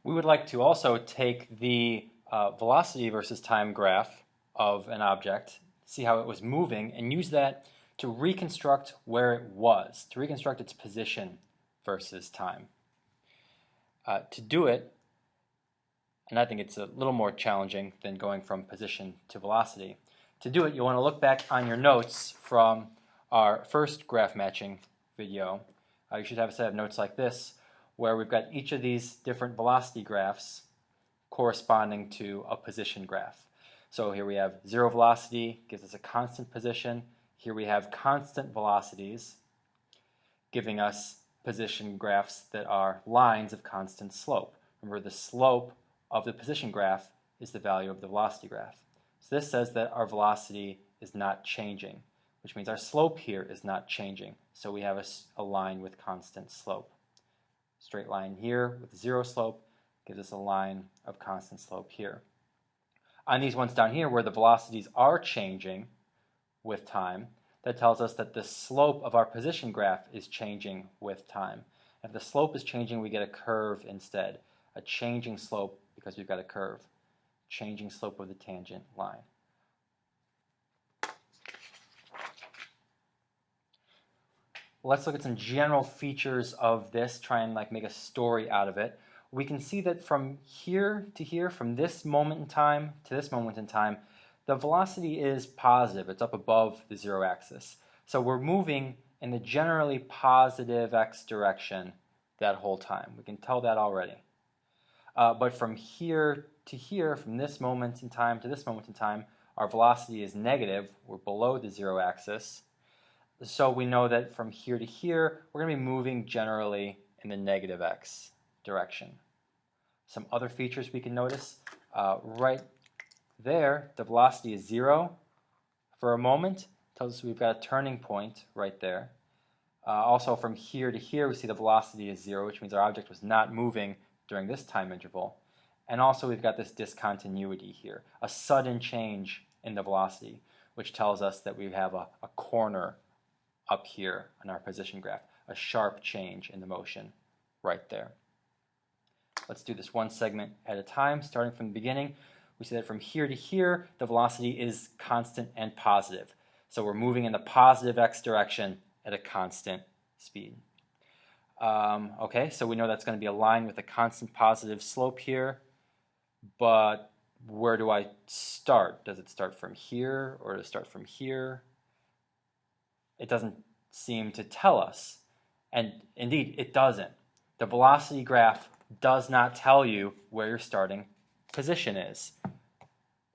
We would like to also take the velocity versus time graph of an object, see how it was moving, and use that to reconstruct where it was, to reconstruct its position versus time. To do it, and I think it's a little more challenging than going from position to velocity. To do it, you'll want to look back on your notes from our first graph matching video. You should have a set of notes like this, where we've got each of these different velocity graphs corresponding to a position graph. So here we have zero velocity, gives us a constant position. Here we have constant velocities, giving us position graphs that are lines of constant slope. Remember, the slope of the position graph is the value of the velocity graph. So this says that our velocity is not changing, which means our slope here is not changing. So we have a line with constant slope. Straight line here with zero slope gives us a line of constant slope here. On these ones down here where the velocities are changing with time, that tells us that the slope of our position graph is changing with time. If the slope is changing, we get a curve instead, a changing slope because we've got a curve, changing slope of the tangent line. Let's look at some general features of this, try and make a story out of it. We can see that from here to here, from this moment in time to this moment in time, the velocity is positive. It's up above the zero axis. So we're moving in the generally positive x direction that whole time. We can tell that already. But from here to here, from this moment in time to this moment in time, our velocity is negative. We're below the zero axis. So we know that from here to here, we're going to be moving generally in the negative x direction. Some other features we can notice, right there, the velocity is zero for a moment. Tells us we've got a turning point right there. Also from here to here, we see the velocity is zero, which means our object was not moving during this time interval. And also we've got this discontinuity here, a sudden change in the velocity, which tells us that we have a corner up here on our position graph, a sharp change in the motion right there. Let's do this one segment at a time, starting from the beginning. We see that from here to here, the velocity is constant and positive. So we're moving in the positive x direction at a constant speed. Okay, so we know that's going to be a line with a constant positive slope here, but where do I start? Does it start from here or does it start from here? It doesn't seem to tell us, and indeed it doesn't. The velocity graph does not tell you where your starting position is.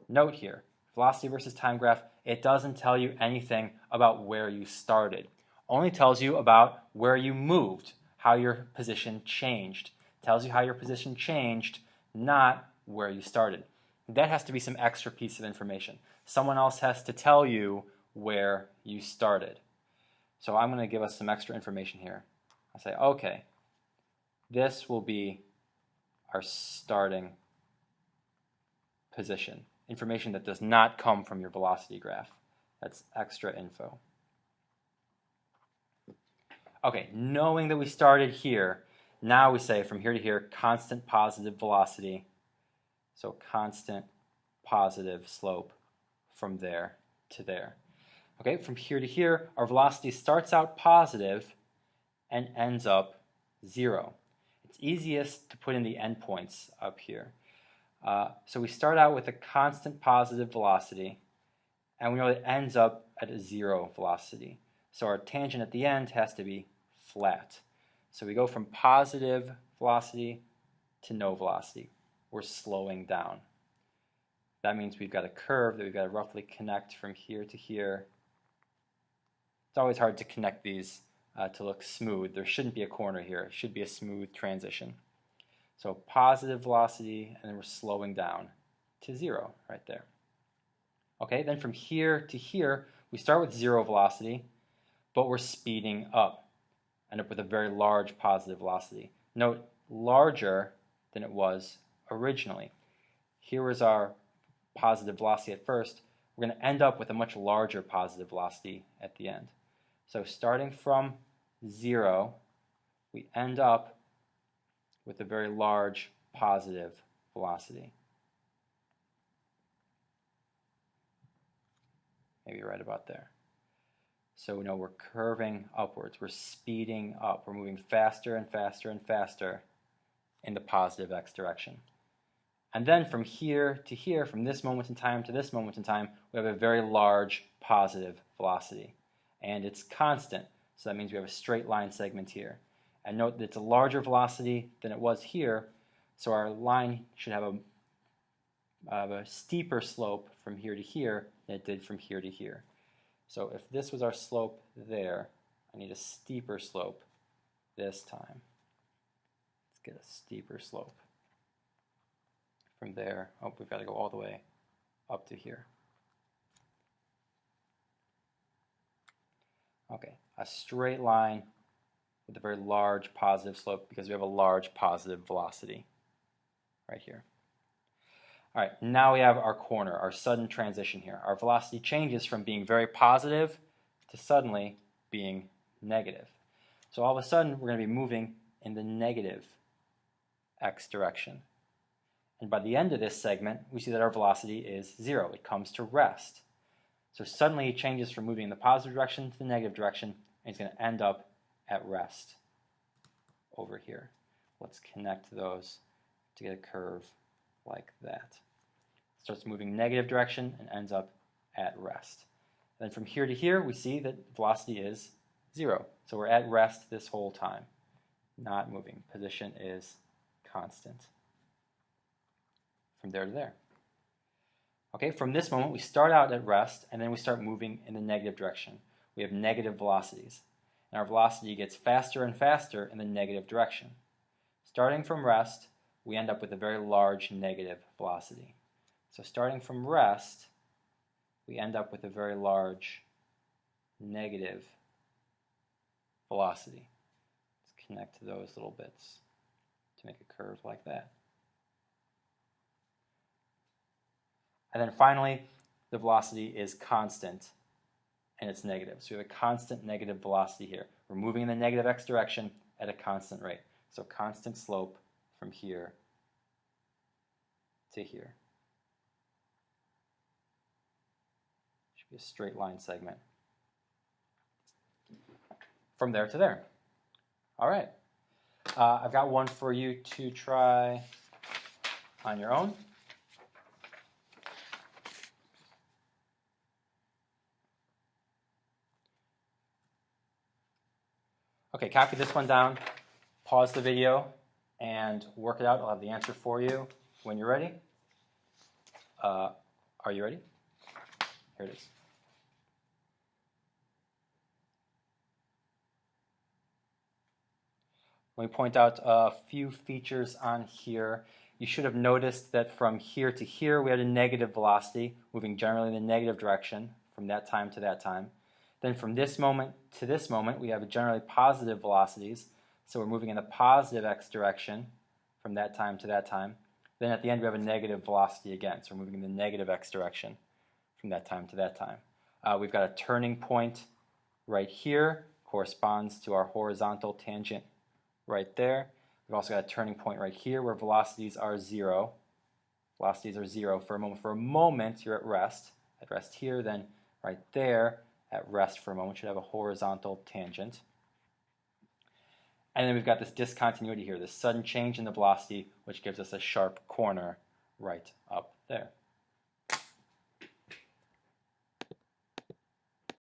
Note here, velocity versus time graph, it doesn't tell you anything about where you started. Only tells you about where you moved, how your position changed. It tells you how your position changed, not where you started. That has to be some extra piece of information. Someone else has to tell you where you started. So I'm going to give us some extra information here. I'll say, okay, this will be our starting position. Information that does not come from your velocity graph. That's extra info. Okay, knowing that we started here, now we say from here to here, constant positive velocity. So constant positive slope from there to there. Okay, from here to here, our velocity starts out positive and ends up zero. It's easiest to put in the endpoints up here. So we start out with a constant positive velocity, and we know it ends up at a zero velocity. So our tangent at the end has to be flat. So we go from positive velocity to no velocity. We're slowing down. That means we've got a curve that we've got to roughly connect from here to here. It's always hard to connect these to look smooth. There shouldn't be a corner here. It should be a smooth transition. So positive velocity, and then we're slowing down to zero right there. Okay, then from here to here, we start with zero velocity, but we're speeding up. End up with a very large positive velocity. Note, larger than it was originally. Here was our positive velocity at first. We're going to end up with a much larger positive velocity at the end. So starting from zero, we end up with a very large positive velocity. Maybe right about there. So we know we're curving upwards, we're speeding up, we're moving faster and faster and faster in the positive x direction. And then from here to here, from this moment in time to this moment in time, we have a very large positive velocity. And it's constant, so that means we have a straight line segment here. And note that it's a larger velocity than it was here, so our line should have a steeper slope from here to here than it did from here to here. So if this was our slope there, I need a steeper slope this time. Let's get a steeper slope. From there, oh, we've got to go all the way up to here. Okay, a straight line with a very large positive slope because we have a large positive velocity right here. All right, now we have our corner, our sudden transition here. Our velocity changes from being very positive to suddenly being negative. So all of a sudden, we're going to be moving in the negative x direction. And by the end of this segment, we see that our velocity is 0. It comes to rest. So suddenly it changes from moving in the positive direction to the negative direction, and it's going to end up at rest over here. Let's connect those to get a curve like that. It starts moving negative direction and ends up at rest. Then from here to here, we see that velocity is 0. So we're at rest this whole time, not moving. Position is constant. From there to there. Okay, from this moment, we start out at rest, and then we start moving in the negative direction. We have negative velocities. And our velocity gets faster and faster in the negative direction. Starting from rest, we end up with a very large negative velocity. So starting from rest, we end up with a very large negative velocity. Let's connect those little bits to make a curve like that. And then finally, the velocity is constant and it's negative. So we have a constant negative velocity here. We're moving in the negative x direction at a constant rate. So constant slope from here to here. Should be a straight line segment. From there to there. All right. I've got one for you to try on your own. Okay, copy this one down, pause the video, and work it out. I'll have the answer for you when you're ready. Are you ready? Here it is. Let me point out a few features on here. You should have noticed that from here to here we had a negative velocity, moving generally in the negative direction from that time to that time. Then from this moment to this moment, we have generally positive velocities. So we're moving in the positive x direction from that time to that time. Then at the end, we have a negative velocity again. So we're moving in the negative x direction from that time to that time. We've got a turning point right here, corresponds to our horizontal tangent right there. We've also got a turning point right here where velocities are 0. Velocities are 0 for a moment. For a moment, you're at rest. At rest here, then right there, at rest for a moment, should have a horizontal tangent. And then we've got this discontinuity here, this sudden change in the velocity, which gives us a sharp corner right up